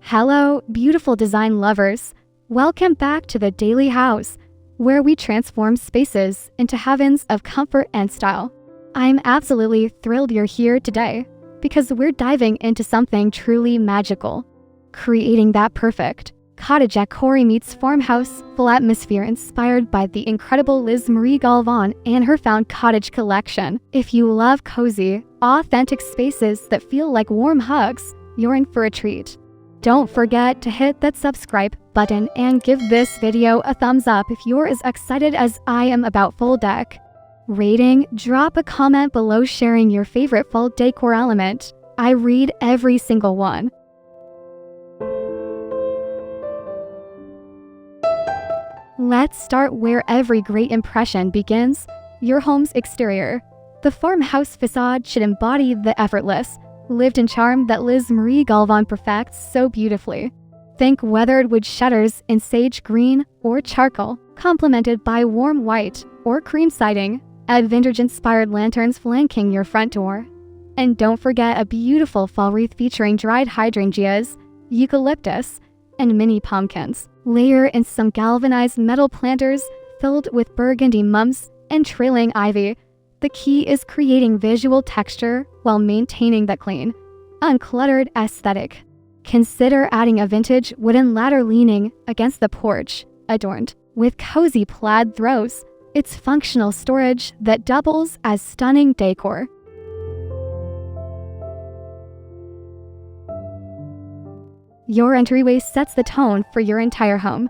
Hello, beautiful design lovers. Welcome back to the Daily House, where we transform spaces into heavens of comfort and style. I'm absolutely thrilled you're here today because we're diving into something truly magical, creating that perfect Cottagecore meets farmhouse full atmosphere inspired by the incredible Liz Marie Galvan and her Found Cottage Collection. If you love cozy, authentic spaces that feel like warm hugs, you're in for a treat. Don't forget to hit that subscribe button and give this video a thumbs up if you're as excited as I am about full deck. Rating, drop a comment below sharing your favorite fall decor element. I read every single one. Let's start where every great impression begins, your home's exterior. The farmhouse facade should embody the effortless, lived-in charm that Liz Marie Galvan perfects so beautifully. Think weathered wood shutters in sage green or charcoal, complemented by warm white or cream siding. Add vintage-inspired lanterns flanking your front door. And don't forget a beautiful fall wreath featuring dried hydrangeas, eucalyptus, and mini pumpkins. Layer in some galvanized metal planters filled with burgundy mums and trailing ivy. The key is creating visual texture while maintaining the clean, uncluttered aesthetic. Consider adding a vintage wooden ladder leaning against the porch, adorned with cozy plaid throws. It's functional storage that doubles as stunning decor. Your entryway sets the tone for your entire home,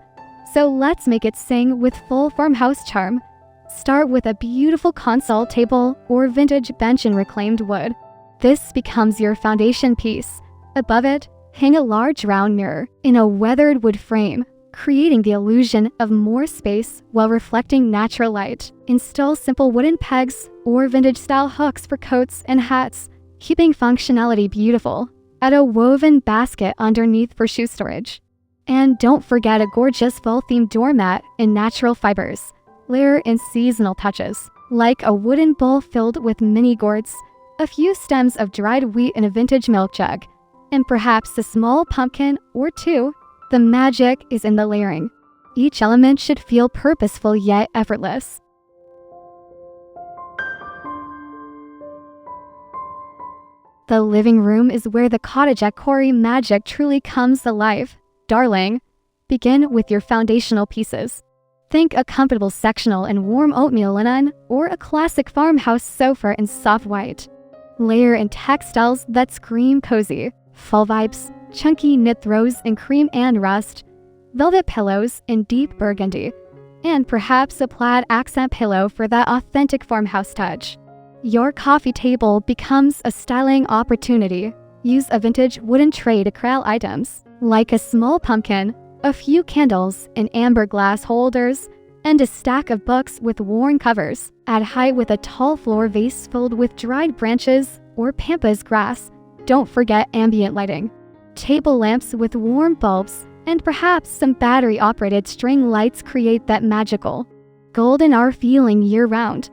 so let's make it sing with full farmhouse charm. Start with a beautiful console table or vintage bench in reclaimed wood. This becomes your foundation piece. Above it, hang a large round mirror in a weathered wood frame, creating the illusion of more space while reflecting natural light. Install simple wooden pegs or vintage-style hooks for coats and hats, keeping functionality beautiful. Add a woven basket underneath for shoe storage. And don't forget a gorgeous fall-themed doormat in natural fibers. Layer in seasonal touches, like a wooden bowl filled with mini gourds, a few stems of dried wheat in a vintage milk jug, and perhaps a small pumpkin or two. The magic is in the layering. Each element should feel purposeful yet effortless. The living room is where the Cottagecore magic truly comes alive. Darling, begin with your foundational pieces. Think a comfortable sectional in warm oatmeal linen or a classic farmhouse sofa in soft white. Layer in textiles that scream cozy, fall vibes, chunky knit throws in cream and rust, velvet pillows in deep burgundy, and perhaps a plaid accent pillow for that authentic farmhouse touch. Your coffee table becomes a styling opportunity. Use a vintage wooden tray to corral items, like a small pumpkin, a few candles in amber glass holders, and a stack of books with worn covers. Add height with a tall floor vase filled with dried branches or pampas grass. Don't forget ambient lighting. Table lamps with warm bulbs and perhaps some battery-operated string lights create that magical, golden hour feeling year-round.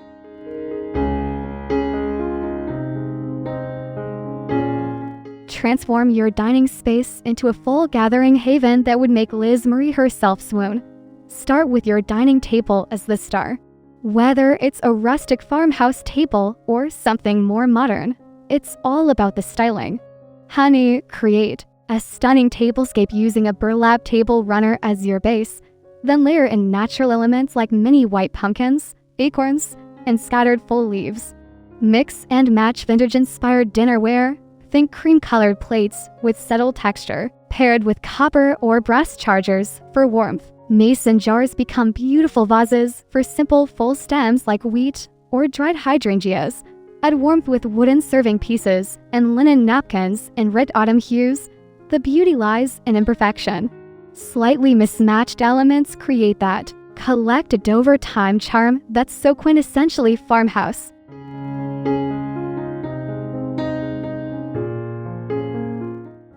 Transform your dining space into a full gathering haven that would make Liz Marie herself swoon. Start with your dining table as the star. Whether it's a rustic farmhouse table or something more modern, it's all about the styling. Honey, create a stunning tablescape using a burlap table runner as your base, then layer in natural elements like mini white pumpkins, acorns, and scattered full leaves. Mix and match vintage-inspired dinnerware. Think cream-colored plates with subtle texture, paired with copper or brass chargers for warmth. Mason jars become beautiful vases for simple full stems like wheat or dried hydrangeas. Add warmth with wooden serving pieces and linen napkins in red autumn hues. The beauty lies in imperfection. Slightly mismatched elements create that collected over time charm that's so quintessentially farmhouse.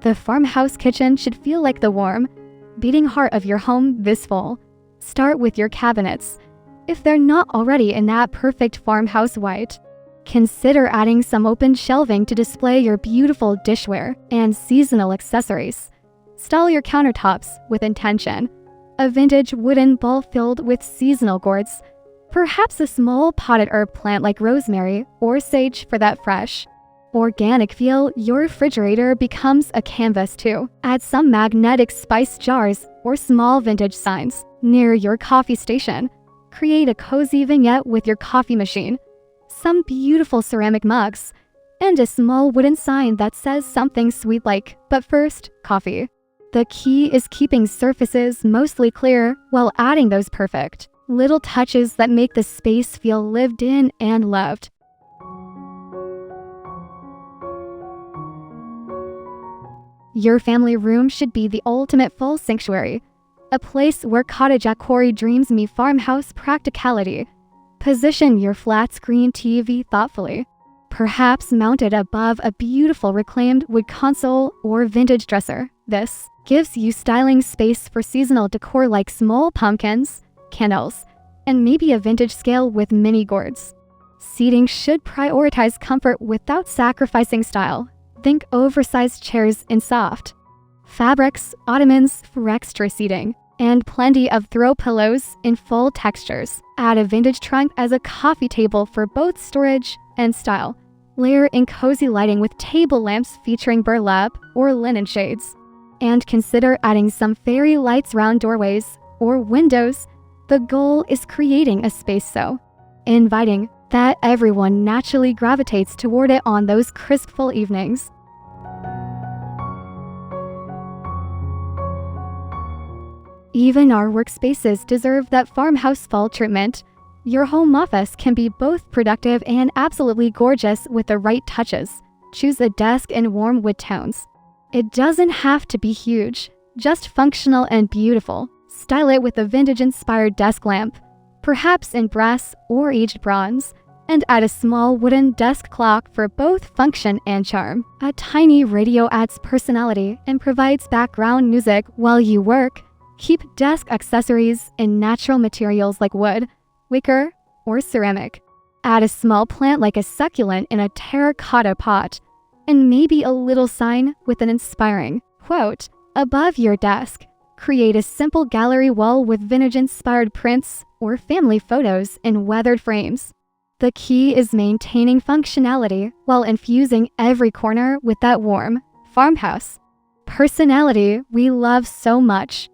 The farmhouse kitchen should feel like the warm, beating heart of your home this fall. Start with your cabinets. If they're not already in that perfect farmhouse white, consider adding some open shelving to display your beautiful dishware and seasonal accessories. Style your countertops with intention. A vintage wooden bowl filled with seasonal gourds. Perhaps a small potted herb plant like rosemary or sage for that fresh, organic feel. Your refrigerator becomes a canvas too. Add some magnetic spice jars or small vintage signs near your coffee station. Create a cozy vignette with your coffee machine, some beautiful ceramic mugs, and a small wooden sign that says something sweet like, "But first, coffee." The key is keeping surfaces mostly clear while adding those perfect little touches that make the space feel lived in and loved. Your family room should be the ultimate fall sanctuary, a place where Cottagecore dreams meet farmhouse practicality. Position your flat-screen TV thoughtfully, perhaps mounted above a beautiful reclaimed wood console or vintage dresser. This gives you styling space for seasonal decor like small pumpkins, candles, and maybe a vintage scale with mini gourds. Seating should prioritize comfort without sacrificing style. Think oversized chairs in soft fabrics, ottomans for extra seating, and plenty of throw pillows in full textures. Add a vintage trunk as a coffee table for both storage and style. Layer in cozy lighting with table lamps featuring burlap or linen shades. And consider adding some fairy lights round doorways or windows. The goal is creating a space so inviting that everyone naturally gravitates toward it on those crisp fall evenings. Even our workspaces deserve that farmhouse fall treatment. Your home office can be both productive and absolutely gorgeous with the right touches. Choose a desk in warm wood tones. It doesn't have to be huge, just functional and beautiful. Style it with a vintage-inspired desk lamp, perhaps in brass or aged bronze, and add a small wooden desk clock for both function and charm. A tiny radio adds personality and provides background music while you work. Keep desk accessories in natural materials like wood, wicker, or ceramic. Add a small plant like a succulent in a terracotta pot, and maybe a little sign with an inspiring quote above your desk. Create a simple gallery wall with vintage-inspired prints or family photos in weathered frames. The key is maintaining functionality while infusing every corner with that warm farmhouse personality we love so much.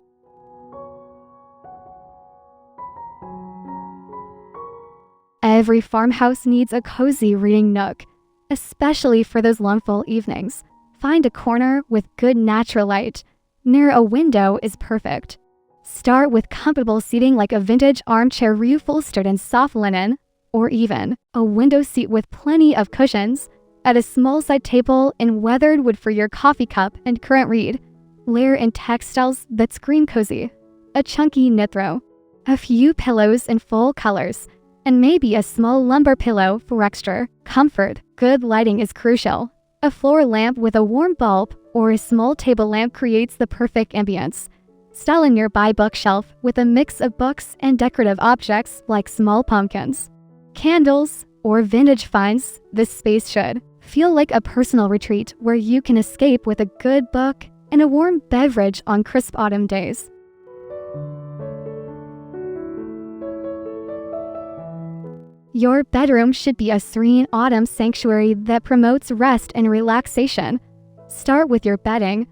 Every farmhouse needs a cozy reading nook, especially for those long fall evenings. Find a corner with good natural light. Near a window is perfect. Start with comfortable seating like a vintage armchair reupholstered in soft linen, or even a window seat with plenty of cushions. Add a small side table in weathered wood for your coffee cup and current read. Layer in textiles that scream cozy. A chunky knit throw. A few pillows in full colors, and maybe a small lumbar pillow for extra comfort. Good lighting is crucial. A floor lamp with a warm bulb or a small table lamp creates the perfect ambience. Style a nearby bookshelf with a mix of books and decorative objects like small pumpkins, candles, or vintage finds. This space should feel like a personal retreat where you can escape with a good book and a warm beverage on crisp autumn days. Your bedroom should be a serene autumn sanctuary that promotes rest and relaxation. Start with your bedding.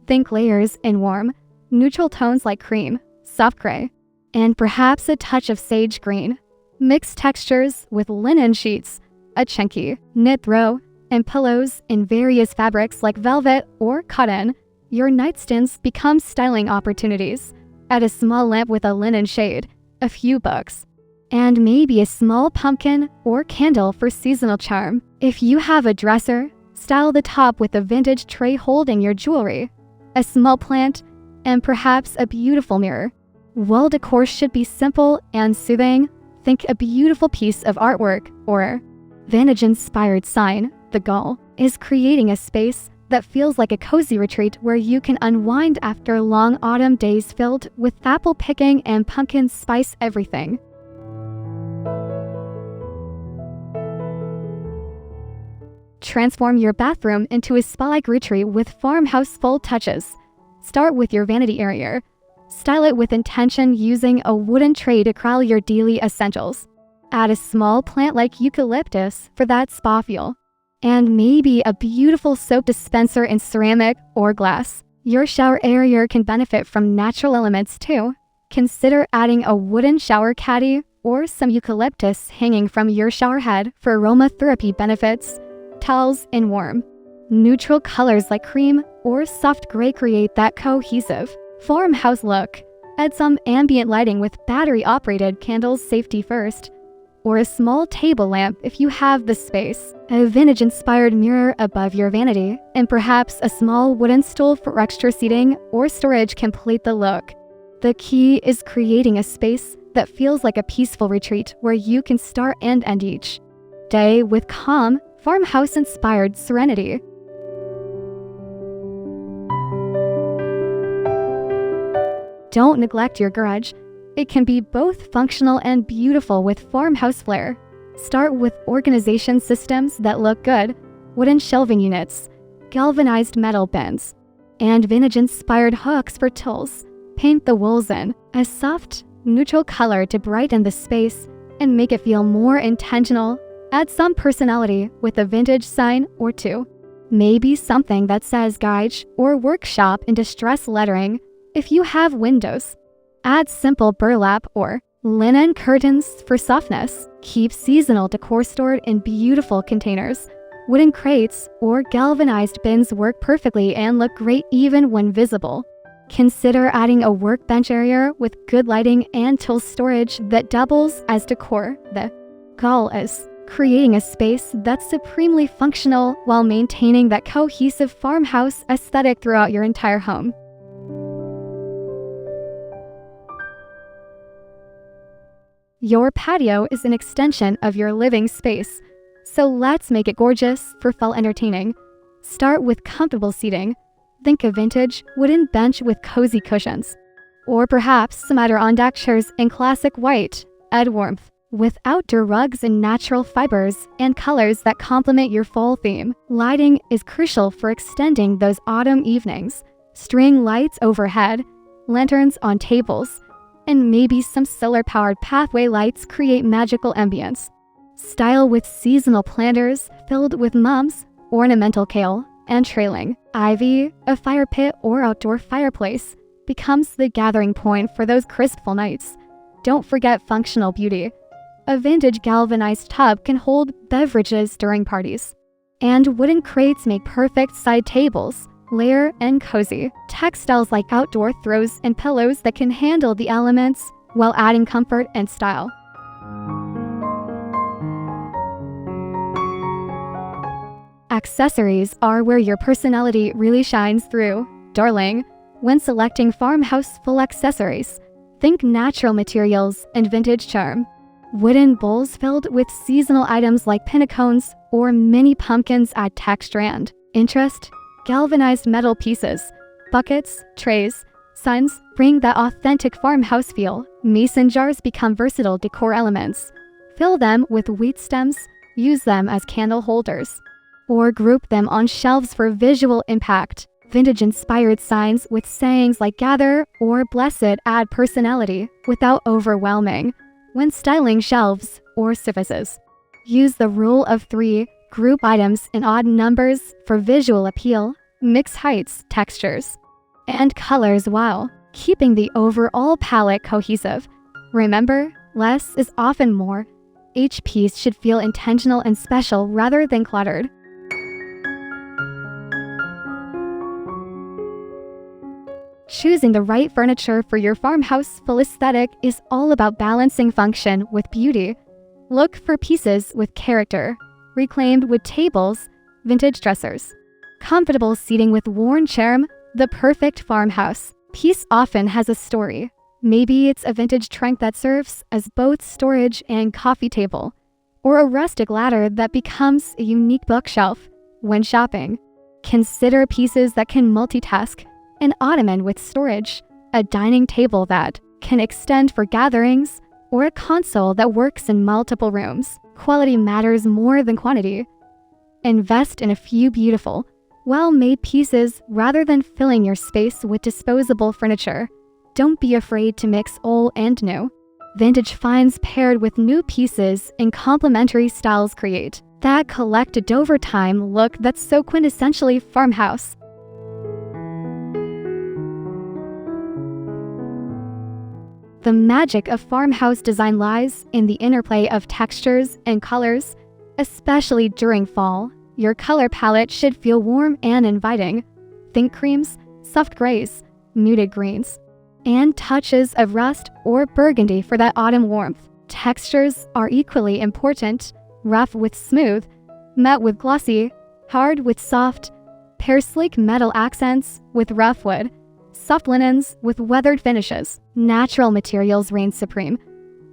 Think layers in warm, neutral tones like cream, soft gray, and perhaps a touch of sage green. Mix textures with linen sheets, a chunky knit throw, and pillows in various fabrics like velvet or cotton. Your nightstands become styling opportunities. Add a small lamp with a linen shade, a few books, and maybe a small pumpkin or candle for seasonal charm. If you have a dresser, style the top with a vintage tray holding your jewelry, a small plant, and perhaps a beautiful mirror. Wall decor should be simple and soothing. Think a beautiful piece of artwork or vintage-inspired sign. The goal is creating a space that feels like a cozy retreat where you can unwind after long autumn days filled with apple picking and pumpkin spice everything. Transform your bathroom into a spa-like retreat with farmhouse full touches. Start with your vanity area. Style it with intention using a wooden tray to corral your daily essentials. Add a small plant like eucalyptus for that spa feel. And maybe a beautiful soap dispenser in ceramic or glass. Your shower area can benefit from natural elements too. Consider adding a wooden shower caddy or some eucalyptus hanging from your shower head for aromatherapy benefits. Towels in warm, neutral colors like cream or soft gray create that cohesive farmhouse look. Add some ambient lighting with battery-operated candles, safety first, or a small table lamp if you have the space, a vintage-inspired mirror above your vanity, and perhaps a small wooden stool for extra seating or storage complete the look. The key is creating a space that feels like a peaceful retreat where you can start and end each day with calm, farmhouse-inspired serenity. Don't neglect your garage. It can be both functional and beautiful with farmhouse flair. Start with organization systems that look good, wooden shelving units, galvanized metal bins, and vintage-inspired hooks for tools. Paint the walls in a soft, neutral color to brighten the space and make it feel more intentional. Add some personality with a vintage sign or two. Maybe something that says garage or workshop in distress lettering. If you have windows, add simple burlap or linen curtains for softness. Keep seasonal decor stored in beautiful containers. Wooden crates or galvanized bins work perfectly and look great even when visible. Consider adding a workbench area with good lighting and tool storage that doubles as decor. The goal is creating a space that's supremely functional while maintaining that cohesive farmhouse aesthetic throughout your entire home. Your patio is an extension of your living space, so let's make it gorgeous for fall entertaining. Start with comfortable seating. Think a vintage wooden bench with cozy cushions. Or perhaps some Adirondack chairs in classic white. Add warmth with outdoor rugs in natural fibers and colors that complement your fall theme. Lighting is crucial for extending those autumn evenings. String lights overhead, lanterns on tables, and maybe some solar-powered pathway lights create magical ambience. Style with seasonal planters filled with mums, ornamental kale, and trailing ivy. A fire pit or outdoor fireplace becomes the gathering point for those crispful nights. Don't forget functional beauty. A vintage galvanized tub can hold beverages during parties. And wooden crates make perfect side tables, layer and cozy. Textiles like outdoor throws and pillows that can handle the elements while adding comfort and style. Accessories are where your personality really shines through, darling. When selecting farmhouse full accessories, think natural materials and vintage charm. Wooden bowls filled with seasonal items like pinnacones or mini pumpkins add texture and interest. Galvanized metal pieces, buckets, trays, signs bring that authentic farmhouse feel. Mason jars become versatile decor elements. Fill them with wheat stems, use them as candle holders, or group them on shelves for visual impact. Vintage-inspired signs with sayings like gather or blessed add personality without overwhelming. When styling shelves or surfaces, use the rule of 3. Group items in odd numbers for visual appeal. Mix heights, textures, and colors while keeping the overall palette cohesive. Remember, less is often more. Each piece should feel intentional and special rather than cluttered. Choosing the right furniture for your farmhouse full aesthetic is all about balancing function with beauty. Look for pieces with character, reclaimed wood tables, vintage dressers, comfortable seating with worn charm. The perfect farmhouse piece often has a story. Maybe it's a vintage trunk that serves as both storage and coffee table, or a rustic ladder that becomes a unique bookshelf. When shopping, consider pieces that can multitask: an ottoman with storage, a dining table that can extend for gatherings, or a console that works in multiple rooms. Quality matters more than quantity. Invest in a few beautiful, well-made pieces rather than filling your space with disposable furniture. Don't be afraid to mix old and new. Vintage finds paired with new pieces in complementary styles create that collected over time look that's so quintessentially farmhouse. The magic of farmhouse design lies in the interplay of textures and colors, especially during fall. Your color palette should feel warm and inviting. Think creams, soft grays, muted greens, and touches of rust or burgundy for that autumn warmth. Textures are equally important. Rough with smooth, matte with glossy, hard with soft. Pair sleek metal accents with rough wood, soft linens with weathered finishes. Natural materials reign supreme.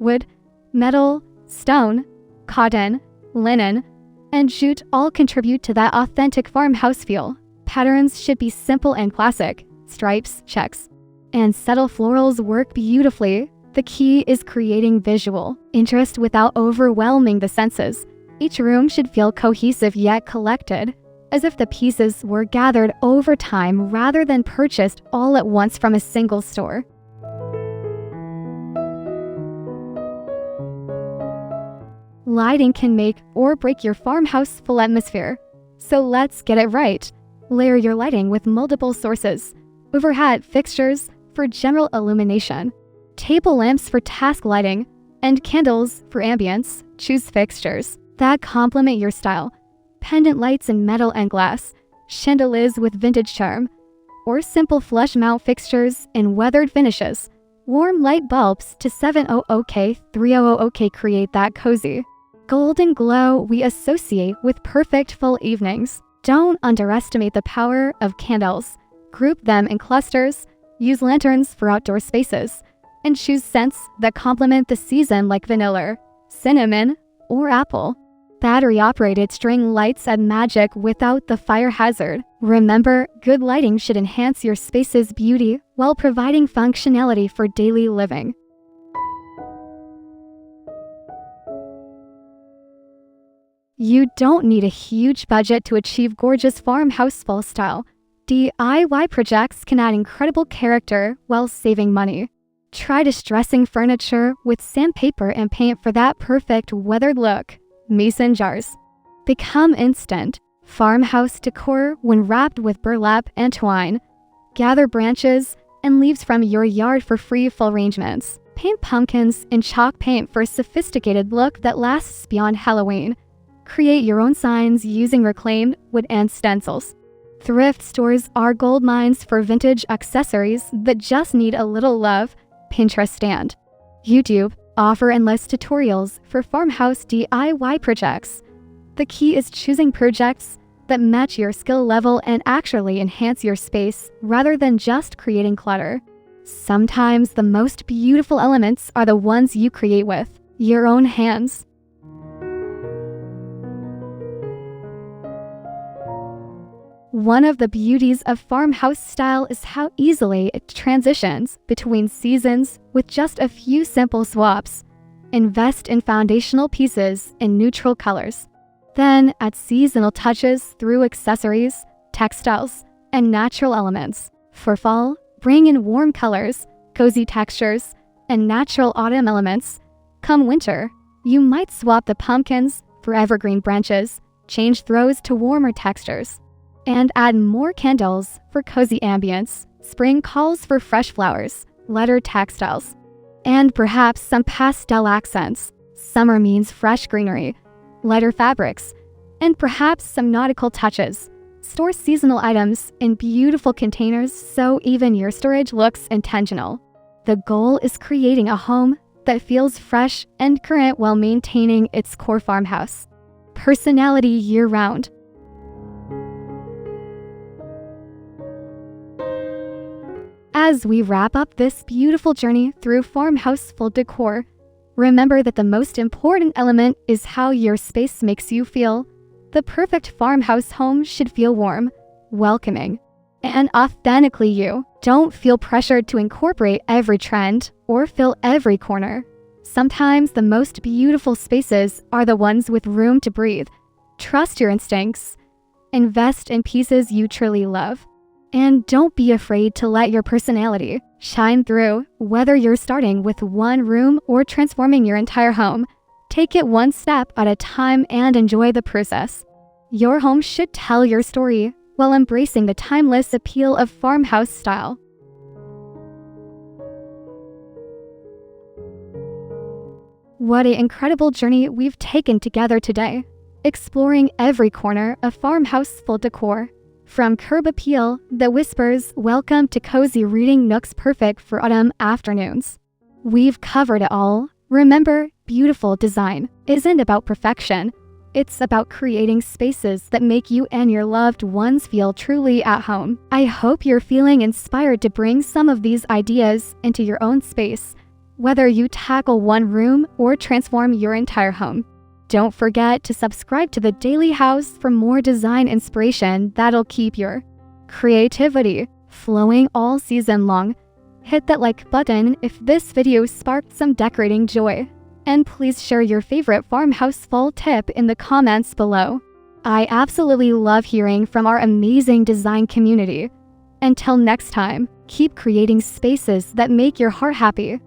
Wood, metal, stone, cotton, linen, and jute all contribute to that authentic farmhouse feel. Patterns should be simple and classic. Stripes, checks, and subtle florals work beautifully. The key is creating visual interest without overwhelming the senses. Each room should feel cohesive yet collected, as if the pieces were gathered over time rather than purchased all at once from a single store. Lighting can make or break your farmhouse full atmosphere, so let's get it right. Layer your lighting with multiple sources. Overhead fixtures for general illumination, table lamps for task lighting, and candles for ambience. Choose fixtures that complement your style. Pendant lights in metal and glass, chandeliers with vintage charm, or simple flush mount fixtures in weathered finishes. Warm light bulbs to 700K, 300K create that cozy golden glow we associate with perfect full evenings. Don't underestimate the power of candles. Group them in clusters, use lanterns for outdoor spaces, and choose scents that complement the season like vanilla, cinnamon, or apple. Battery-operated string lights add magic without the fire hazard. Remember, good lighting should enhance your space's beauty while providing functionality for daily living. You don't need a huge budget to achieve gorgeous farmhouse fall style. DIY projects can add incredible character while saving money. Try distressing furniture with sandpaper and paint for that perfect weathered look. Mason jars become instant farmhouse decor when wrapped with burlap and twine. Gather branches and leaves from your yard for free full arrangements. Paint pumpkins in chalk paint for a sophisticated look that lasts beyond Halloween. Create your own signs using reclaimed wood and stencils. Thrift stores are gold mines for vintage accessories that just need a little love. Pinterest stand. YouTube offer endless tutorials for farmhouse DIY projects. The key is choosing projects that match your skill level and actually enhance your space rather than just creating clutter. Sometimes the most beautiful elements are the ones you create with your own hands. One of the beauties of farmhouse style is how easily it transitions between seasons with just a few simple swaps. Invest in foundational pieces in neutral colors. Then add seasonal touches through accessories, textiles, and natural elements. For fall, bring in warm colors, cozy textures, and natural autumn elements. Come winter, you might swap the pumpkins for evergreen branches, change throws to warmer textures, and add more candles for cozy ambience. Spring calls for fresh flowers, lettered textiles, and perhaps some pastel accents. Summer means fresh greenery, lighter fabrics, and perhaps some nautical touches. Store seasonal items in beautiful containers so even your storage looks intentional. The goal is creating a home that feels fresh and current while maintaining its core farmhouse personality year-round. As we wrap up this beautiful journey through farmhouse full decor, remember that the most important element is how your space makes you feel. The perfect farmhouse home should feel warm, welcoming, and authentically you. Don't feel pressured to incorporate every trend or fill every corner. Sometimes the most beautiful spaces are the ones with room to breathe. Trust your instincts Invest in pieces you truly love. And don't be afraid to let your personality shine through, whether you're starting with one room or transforming your entire home. Take it one step at a time and enjoy the process. Your home should tell your story while embracing the timeless appeal of farmhouse style. What an incredible journey we've taken together today, exploring every corner of farmhouse full decor. From curb appeal that whispers welcome to cozy reading nooks perfect for autumn afternoons. We've covered it all. Remember, beautiful design isn't about perfection. It's about creating spaces that make you and your loved ones feel truly at home. I hope you're feeling inspired to bring some of these ideas into your own space, whether you tackle one room or transform your entire home. Don't forget to subscribe to the Daily House for more design inspiration that'll keep your creativity flowing all season long. Hit that like button if this video sparked some decorating joy. And please share your favorite farmhouse fall tip in the comments below. I absolutely love hearing from our amazing design community. Until next time, keep creating spaces that make your heart happy.